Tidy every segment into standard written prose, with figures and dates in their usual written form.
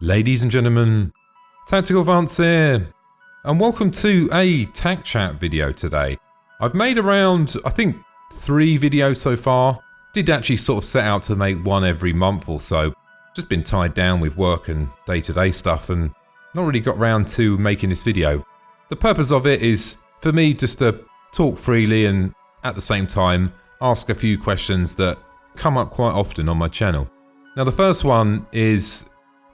Ladies and gentlemen, Tactical Vance here, and welcome to a TAC Chat video today. I've made around, I think, 3 videos so far. Did actually sort of set out to make one every month or so. Just been tied down with work and day-to-day stuff and not really got round to making this video. The purpose of it is for me just to talk freely and at the same time ask a few questions that come up quite often on my channel. Now the first one is,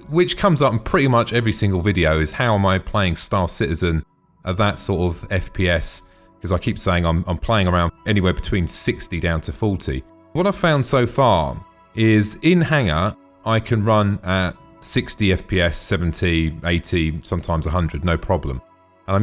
which comes up in pretty much every single video, is how am I playing Star Citizen at that sort of FPS? Because I keep saying I'm playing around anywhere between 60 down to 40. What I've found so far is in hangar I can run at 60 FPS, 70, 80, sometimes 100, no problem. And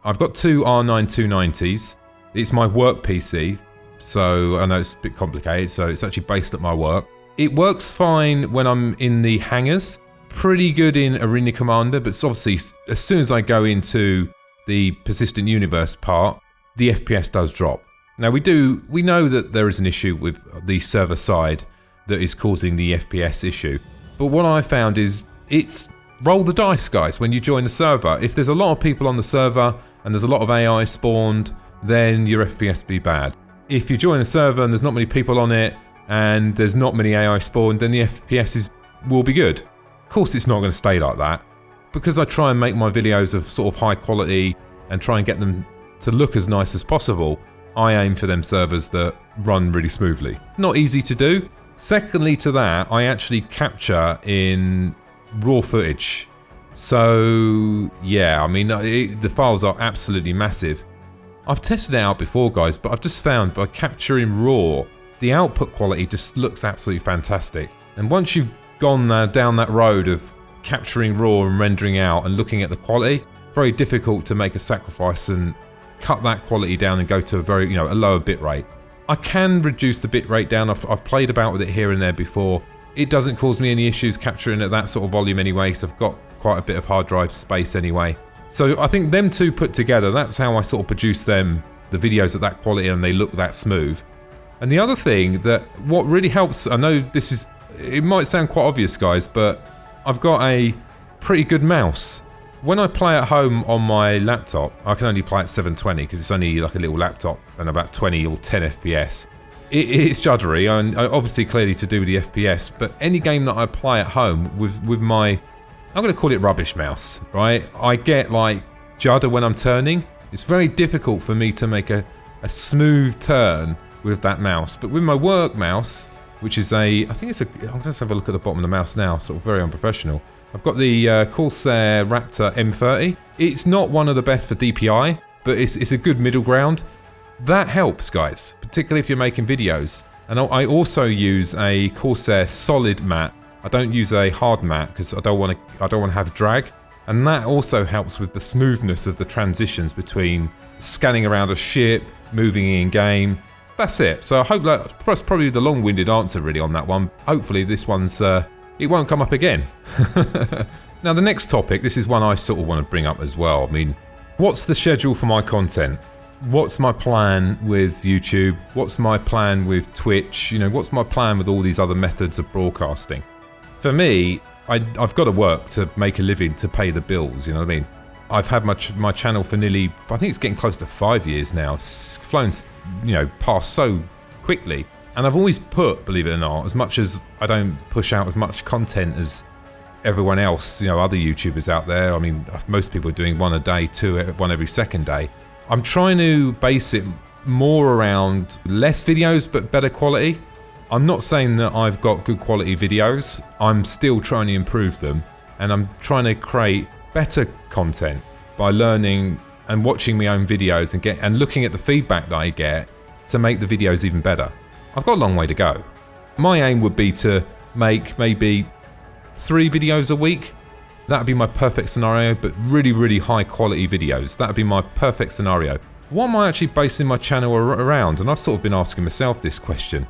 I've got 2 R9 290s. It's my work PC, so I know it's a bit complicated, so it's actually based at my work. It works fine when I'm in the hangars, pretty good in Arena Commander, but obviously as soon as I go into the Persistent Universe part, the FPS does drop. Now we know that there is an issue with the server side that is causing the FPS issue, but what I found is it's roll the dice, guys, when you join the server. If there's a lot of people on the server and there's a lot of AI spawned, then your FPS be bad. If you join a server and there's not many people on it, and there's not many AI spawned, then the FPS will be good. Of course it's not going to stay like that. Because I try and make my videos of sort of high quality and try and get them to look as nice as possible, I aim for them servers that run really smoothly. Not easy to do. Secondly to that, I actually capture in raw footage. So yeah, I mean the files are absolutely massive. I've tested it out before, guys, but I've just found by capturing raw, the output quality just looks absolutely fantastic. And once you've gone down that road of capturing raw and rendering out and looking at the quality, very difficult to make a sacrifice and cut that quality down and go to a lower bit rate. I can reduce the bit rate down. I've played about with it here and there before. It doesn't cause me any issues capturing at that sort of volume anyway, so I've got quite a bit of hard drive space anyway. So I think them two put together, that's how I sort of produce the videos at that quality and they look that smooth. And the other thing what really helps, I know it might sound quite obvious, guys, but I've got a pretty good mouse. When I play at home on my laptop, I can only play at 720 because it's only like a little laptop and about 20 or 10 FPS. It's juddery and obviously clearly to do with the FPS, but any game that I play at home with my, I'm going to call it rubbish mouse, right? I get like judder when I'm turning. It's very difficult for me to make a smooth turn with that mouse, but with my work mouse, which is I'll just have a look at the bottom of the mouse now, sort of very unprofessional. I've got the Corsair Raptor M30. It's not one of the best for DPI, but it's a good middle ground. That helps, guys, particularly if you're making videos. And I also use a Corsair solid matte. I don't use a hard matte because I don't want to have drag. And that also helps with the smoothness of the transitions between scanning around a ship, moving in game. That's it. So I hope that's probably the long-winded answer really on that one. Hopefully this one's, it won't come up again. Now the next topic, this is one I sort of want to bring up as well. I mean, what's the schedule for my content? What's my plan with YouTube? What's my plan with Twitch? What's my plan with all these other methods of broadcasting? For me, I've got to work to make a living to pay the bills, you know what I mean? I've had my channel for nearly, I think it's getting close to 5 years now. It's flown, past so quickly. And I've always put, believe it or not, as much as I don't push out as much content as everyone else, other YouTubers out there. I mean, most people are doing one a day, one every second day. I'm trying to base it more around less videos, but better quality. I'm not saying that I've got good quality videos. I'm still trying to improve them. And I'm trying to create better content by learning and watching my own videos and looking at the feedback that I get to make the videos even better. I've got a long way to go. My aim would be to make maybe 3 videos a week. That would be my perfect scenario, but really, really high quality videos. That would be my perfect scenario. What am I actually basing my channel around? And I've sort of been asking myself this question.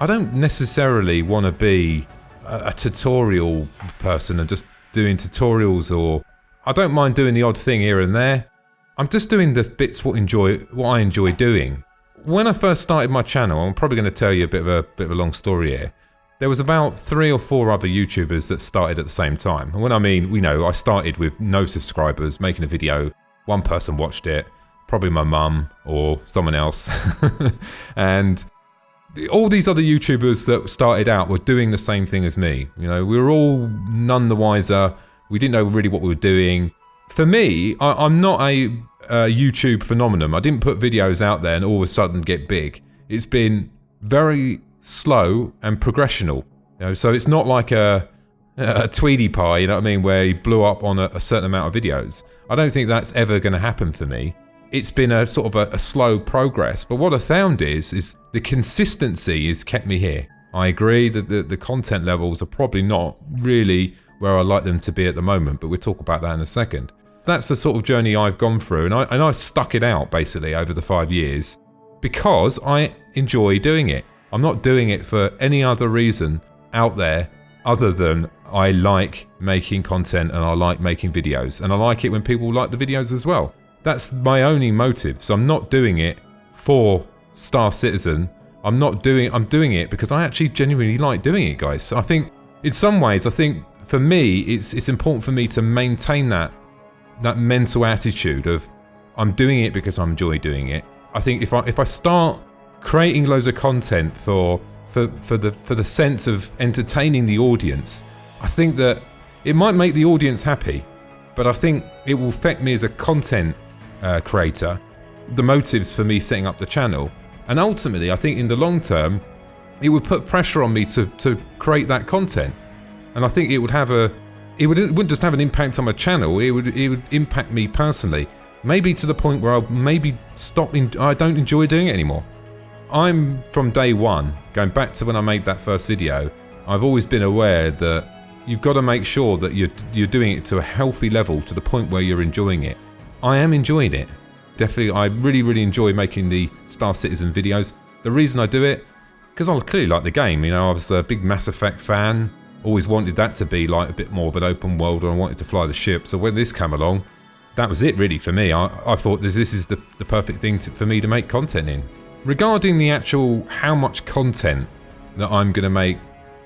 I don't necessarily want to be a tutorial person and just doing tutorials, or I don't mind doing the odd thing here and there. I'm just doing the bits what I enjoy doing. When I first started my channel, I'm probably going to tell you a bit of a long story here. there was about 3 or 4 other YouTubers that started at the same time. And when I mean, I started with no subscribers, making a video, one person watched it, probably my mum or someone else. And all these other YouTubers that started out were doing the same thing as me. We were all none the wiser. We didn't know really what we were doing. For me, I'm not a YouTube phenomenon. I didn't put videos out there and all of a sudden get big. It's been very slow and progressional. So it's not like a Tweety Pie, you know what I mean, where he blew up on a certain amount of videos. I don't think that's ever going to happen for me. It's been a sort of a slow progress, but what I found is the consistency has kept me here. I agree that the content levels are probably not really where I like them to be at the moment, but we'll talk about that in a second. That's the sort of journey I've gone through, and I stuck it out basically over the 5 years because I enjoy doing it. I'm not doing it for any other reason out there other than I like making content and I like making videos, and I like it when people like the videos as well. That's my only motive. So I'm not doing it for Star Citizen. I'm doing it because I actually genuinely like doing it, guys. So I think in some ways, for me, it's important for me to maintain that mental attitude of I'm doing it because I enjoy doing it. I think if I start creating loads of content for the sense of entertaining the audience, I think that it might make the audience happy, but I think it will affect me as a content creator, the motives for me setting up the channel, and ultimately I think in the long term it would put pressure on me to create that content, and I think it wouldn't just have an impact on my channel, it would impact me personally, maybe to the point where I'll maybe I don't enjoy doing it anymore. I'm from day one, going back to when I made that first video, I've always been aware that you've got to make sure that you're doing it to a healthy level, to the point where you're enjoying it. I am enjoying it. Definitely, I really enjoy making the Star Citizen videos. The reason I do it, because I clearly like the game. I was a big Mass Effect fan, always wanted that to be like a bit more of an open world, and I wanted to fly the ship. So when this came along, that was it really for me. I thought this is the perfect thing for me to make content in. Regarding the actual how much content that I'm going to make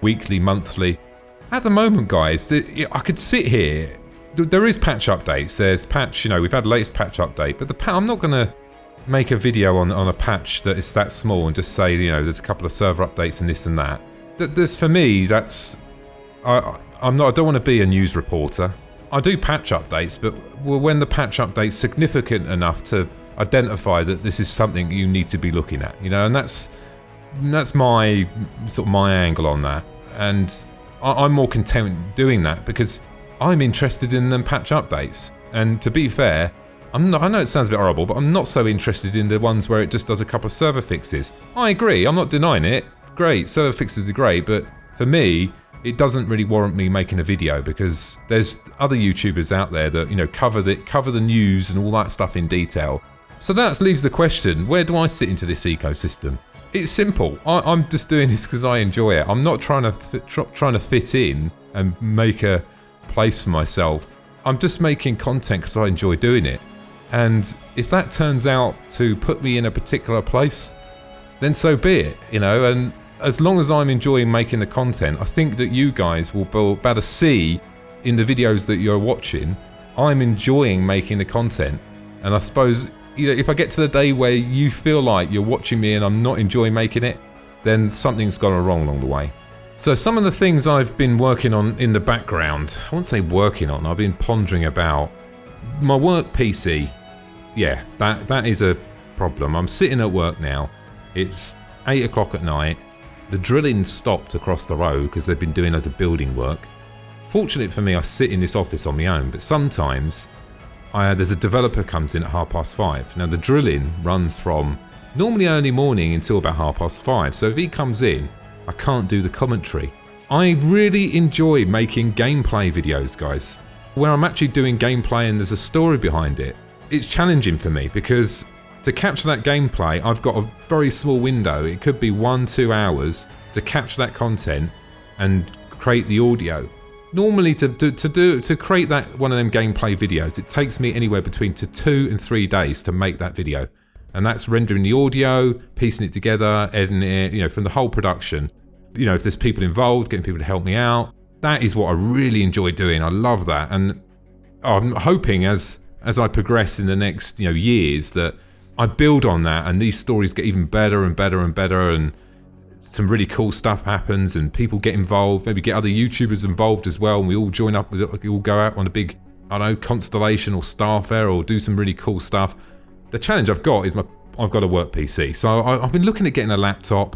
weekly, monthly, at the moment, guys, I could sit here. There is patch updates. There's patch, we've had the latest patch update, but I'm not going to make a video on a patch that is that small and just say, there's a couple of server updates and this and that. For me, I don't want to be a news reporter. I do patch updates, but when the patch update's significant enough to identify that this is something you need to be looking at, and that's my sort of my angle on that, and I'm more content doing that because I'm interested in them patch updates. And to be fair, I know it sounds a bit horrible, but I'm not so interested in the ones where it just does a couple of server fixes. I agree, I'm not denying it. Great, server fixes are great, but for me, it doesn't really warrant me making a video because there's other YouTubers out there that cover the news and all that stuff in detail. So that leaves the question: where do I sit into this ecosystem? It's simple. I'm just doing this because I enjoy it. I'm not trying to fit in and make a place for myself. I'm just making content because I enjoy doing it. And if that turns out to put me in a particular place, then so be it. And as long as I'm enjoying making the content, I think that you guys will be able to see in the videos that you're watching, I'm enjoying making the content. And I suppose, if I get to the day where you feel like you're watching me and I'm not enjoying making it, then something's gone wrong along the way. So some of the things I've been working on in the background, I won't say working on, I've been pondering about. My work PC, yeah, that is a problem. I'm sitting at work now, it's 8 o'clock at night, the drilling stopped across the road because they've been doing loads of building work. Fortunate for me, I sit in this office on my own, but sometimes there's a developer comes in at 5:30. Now the drilling runs from normally early morning until about 5:30, so if he comes in, I can't do the commentary. I really enjoy making gameplay videos, guys, where I'm actually doing gameplay and there's a story behind it. It's challenging for me because to capture that gameplay, I've got a very small window. It could be 1-2 hours to capture that content and create the audio. Normally to create that one of them gameplay videos, it takes me anywhere between 2 and 3 days to make that video. And that's rendering the audio, piecing it together, editing it, from the whole production. if there's people involved, getting people to help me out. That is what I really enjoy doing. I love that. And I'm hoping as I progress in the next, years, that I build on that and these stories get even better and better and better, and some really cool stuff happens and people get involved, maybe get other YouTubers involved as well, and we all join up with it, we all go out on a big, Constellation or Starfare, or do some really cool stuff. The challenge I've got is I've got a work PC. So I've been looking at getting a laptop.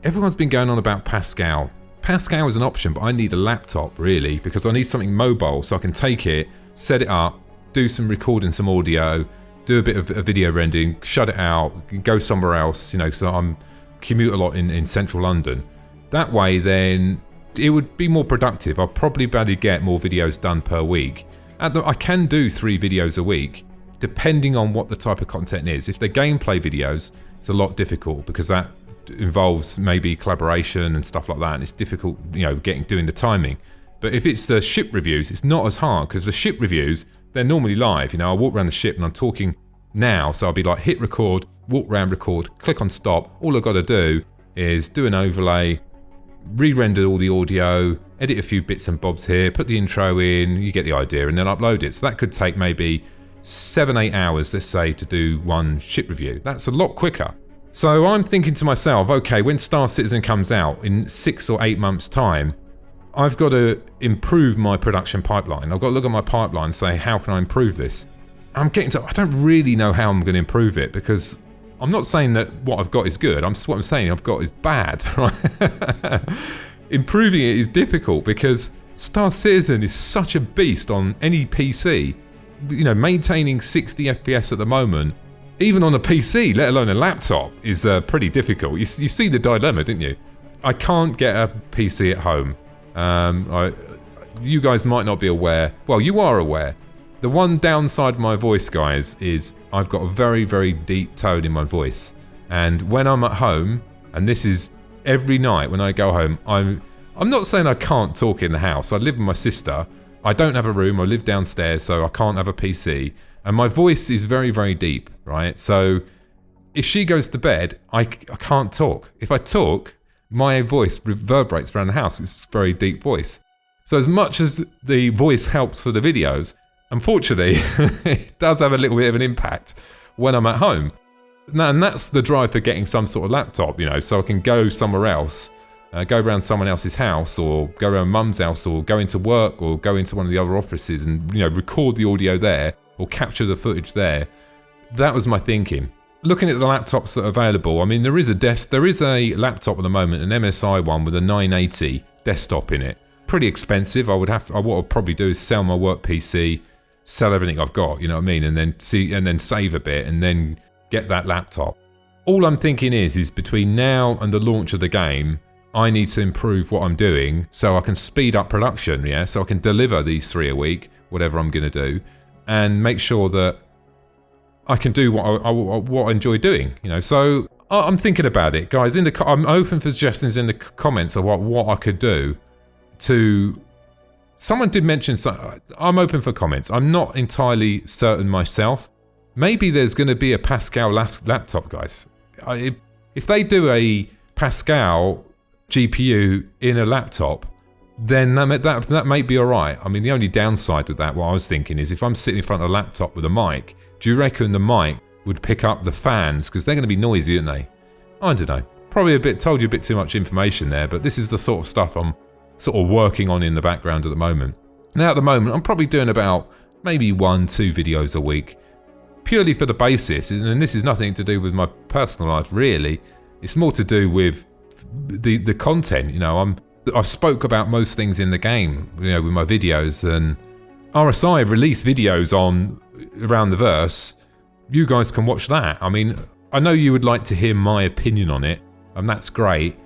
Everyone's been going on about Pascal. Pascal is an option, but I need a laptop really, because I need something mobile so I can take it, set it up, do some recording, some audio, do a bit of video rendering, shut it out, go somewhere else, so I'm commute a lot in central London. That way then it would be more productive. I'll probably be able to get more videos done per week. I can do 3 videos a week, depending on what the type of content is. If they're gameplay videos, it's a lot difficult because that involves maybe collaboration and stuff like that, and it's difficult, doing the timing. But if it's the ship reviews, it's not as hard, because the ship reviews, they're normally live. I walk around the ship and I'm talking now, so I'll be like, hit record, walk around, record, click on stop. All I've got to do is do an overlay, re-render all the audio, edit a few bits and bobs here, put the intro in, you get the idea, and then upload it. So that could take maybe 7-8 hours, let's say, to do one ship review. That's a lot quicker. So I'm thinking to myself, okay, when Star Citizen comes out in 6 or 8 months' time, I've got to improve my production pipeline. I've got to look at my pipeline and say, how can I improve this? I don't really know how I'm going to improve it, because I'm not saying that what I've got is good. What I'm saying I've got is bad. Right? Improving it is difficult because Star Citizen is such a beast on any PC. Maintaining 60 FPS at the moment, even on a PC, let alone a laptop, is pretty difficult. You see the dilemma, didn't you? I can't get a PC at home. You guys might not be aware. Well, you are aware. The one downside of my voice, guys, is I've got a very, very deep tone in my voice. And when I'm at home, and this is every night when I go home, I'm not saying I can't talk in the house. I live with my sister. I don't have a room. I live downstairs, so I can't have a PC. And my voice is very, very deep, right? So if she goes to bed, I can't talk. If I talk, my voice reverberates around the house. It's a very deep voice. So as much as the voice helps for the videos, unfortunately, it does have a little bit of an impact when I'm at home. And that's the drive for getting some sort of laptop, so I can go somewhere else, go around someone else's house, or go around mum's house, or go into work, or go into one of the other offices and, record the audio there, or capture the footage there. That was my thinking. Looking at the laptops that are available, there is a laptop at the moment, an MSI one with a 980 desktop in it. Pretty expensive. What I'll probably do is sell my work PC, sell everything I've got, and then save a bit, and then get that laptop. All I'm thinking is between now and the launch of the game, I need to improve what I'm doing so I can speed up production, so I can deliver these 3 a week, whatever I'm going to do, and make sure that I can do what I enjoy doing, So I'm thinking about it, guys. I'm open for suggestions in the comments of what I could do to. Someone did mention. I'm open for comments. I'm not entirely certain myself. Maybe there's going to be a Pascal laptop, guys. If they do a Pascal GPU in a laptop, then that may be all right. The only downside with that, what I was thinking is, if I'm sitting in front of a laptop with a mic, do you reckon the mic would pick up the fans? Because they're going to be noisy, aren't they? I don't know. Probably told you a bit too much information there, but this is the sort of stuff I'm sort of working on in the background at the moment. Now, at the moment, I'm probably doing about maybe 1-2 videos a week, purely for the basis, and this is nothing to do with my personal life, really. It's more to do with the content. I've spoke about most things in the game, with my videos, and RSI release videos on Around the Verse. You guys can watch that. I know you would like to hear my opinion on it, and that's great.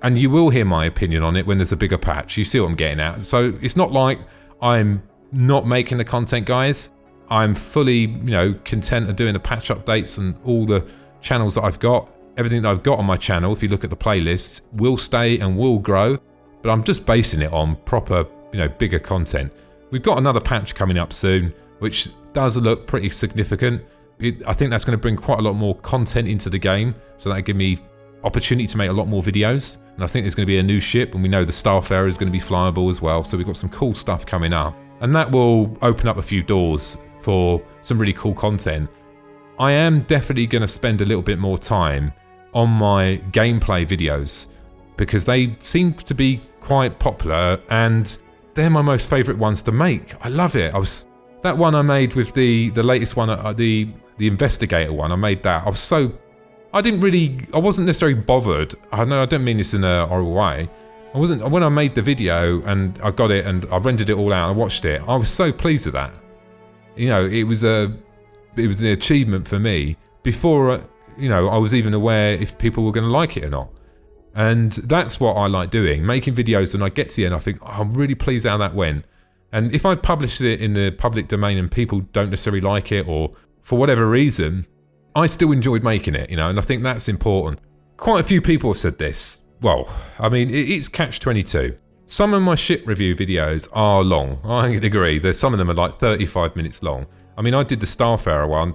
And you will hear my opinion on it when there's a bigger patch. You see what I'm getting at. So it's not like I'm not making the content, guys. I'm fully, content of doing the patch updates, and all the channels that I've got. Everything that I've got on my channel, if you look at the playlists, will stay and will grow. But I'm just basing it on proper, bigger content. We've got another patch coming up soon, which does look pretty significant. I think that's going to bring quite a lot more content into the game. So that'll give me opportunity to make a lot more videos, and I think there's going to be a new ship, and we know the Starfarer is going to be flyable as well, so we've got some cool stuff coming up, and that will open up a few doors for some really cool content. I am definitely going to spend a little bit more time on my gameplay videos because they seem to be quite popular and they're my most favourite ones to make. I love it. That one I made with the latest one, the investigator one, I made that. I wasn't necessarily bothered. I don't mean this in a horrible way. When I made the video and I got it and I rendered it all out and I watched it, I was so pleased with that. You know, it was an achievement for me before, I was even aware if people were going to like it or not. And that's what I like doing, making videos, and I get to the end, I think, I'm really pleased how that went. And if I publish it in the public domain and people don't necessarily like it, or for whatever reason, I still enjoyed making it, and I think that's important. Quite a few people have said this. Well, I mean, it's catch-22. Some of my ship review videos are long, I agree. Some of them are like 35 minutes long. I mean, I did the Starfarer one,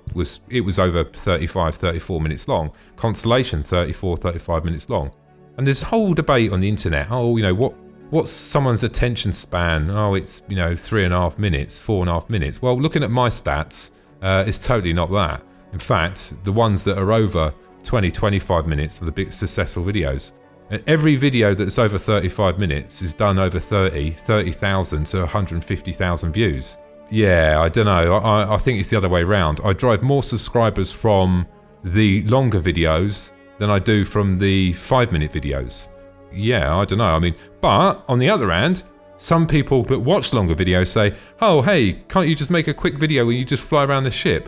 it was over 35, 34 minutes long. Constellation, 34, 35 minutes long. And there's a whole debate on the internet, what's someone's attention span? Oh, it's, 3.5 minutes, 4.5 minutes. Well, looking at my stats, it's totally not that. In fact, the ones that are over 20, 25 minutes are the big successful videos. And every video that's over 35 minutes is done over 30,000 to 150,000 views. Yeah, I don't know. I think it's the other way around. I drive more subscribers from the longer videos than I do from the 5-minute videos. Yeah, I don't know. I mean, but on the other hand, some people that watch longer videos say, oh, hey, can't you just make a quick video where you just fly around the ship?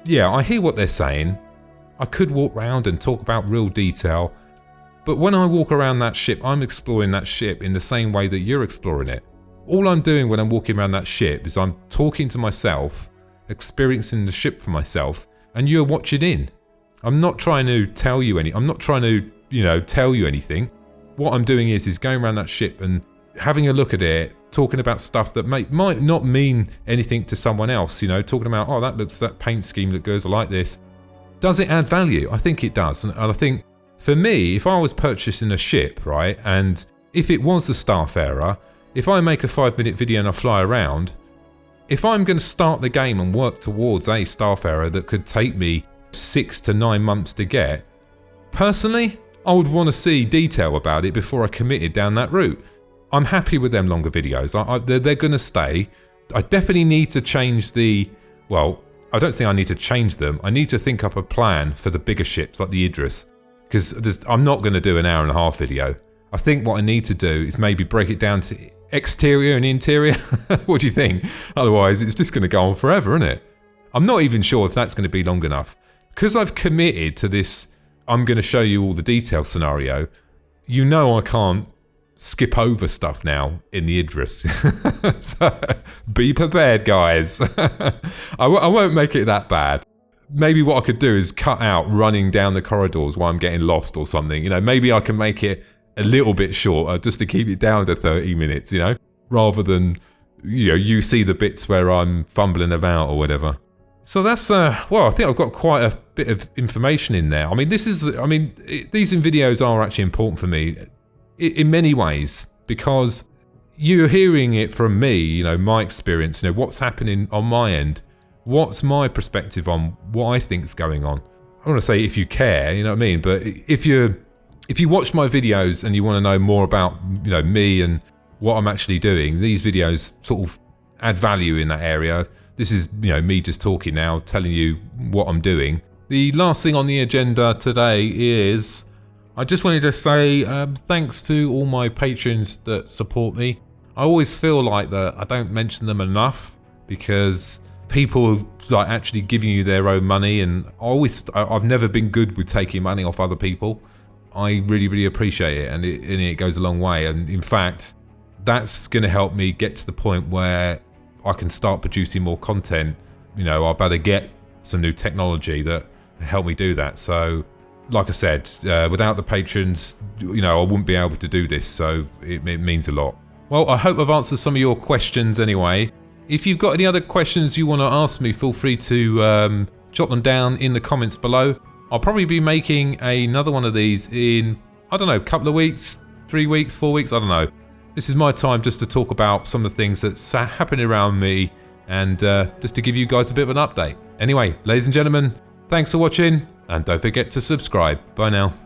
Yeah, I hear what they're saying. I could walk around and talk about real detail, but when I walk around that ship, I'm exploring that ship in the same way that you're exploring it. All I'm doing when I'm walking around that ship is I'm talking to myself, experiencing the ship for myself, and you're watching in. I'm not trying to tell you I'm not trying to, tell you anything. What I'm doing is going around that ship and having a look at it, talking about stuff that might not mean anything to someone else, talking about, oh, that paint scheme that goes, I like this. Does it add value? I think it does. And I think, for me, if I was purchasing a ship, right, and if it was the Starfarer, if I make a 5-minute video and I fly around, if I'm going to start the game and work towards a Starfarer that could take me 6 to 9 months to get, personally, I would want to see detail about it before I committed down that route. I'm happy with them longer videos. They're going to stay. I definitely need to change I don't think I need to change them. I need to think up a plan for the bigger ships like the Idris, because I'm not going to do an hour-and-a-half video. I think what I need to do is maybe break it down to exterior and interior. What do you think? Otherwise, it's just going to go on forever, isn't it? I'm not even sure if that's going to be long enough. Because I've committed to this, I'm going to show you all the details scenario, I can't skip over stuff now in the Idris. So be prepared, guys. I won't make it that bad. Maybe what I could do is cut out running down the corridors while I'm getting lost or something. Maybe I can make it a little bit shorter just to keep it down to 30 minutes, rather than, you see the bits where I'm fumbling about or whatever. So that's, I think I've got quite a bit of information in there. I mean, these videos are actually important for me in many ways, because you're hearing it from me, my experience, what's happening on my end, what's my perspective on what I think is going on. I want to say if you care, you know what I mean? But if you watch my videos and you want to know more about, me and what I'm actually doing, these videos sort of add value in that area. This is, me just talking now, telling you what I'm doing. The last thing on the agenda today is, I just wanted to say thanks to all my patrons that support me. I always feel like that I don't mention them enough, because people like actually giving you their own money, and I've never been good with taking money off other people. I really, really appreciate it, and it goes a long way. And in fact, that's going to help me get to the point where I can start producing more content. I better get some new technology that help me do that. So, like I said, without the patrons, I wouldn't be able to do this. So it means a lot. Well, I hope I've answered some of your questions anyway. If you've got any other questions you want to ask me, feel free to jot them down in the comments below. I'll probably be making another one of these in, I don't know, a couple of weeks, 3 weeks, 4 weeks, I don't know. This is my time just to talk about some of the things that's happening around me and just to give you guys a bit of an update. Anyway, ladies and gentlemen, thanks for watching and don't forget to subscribe. Bye now.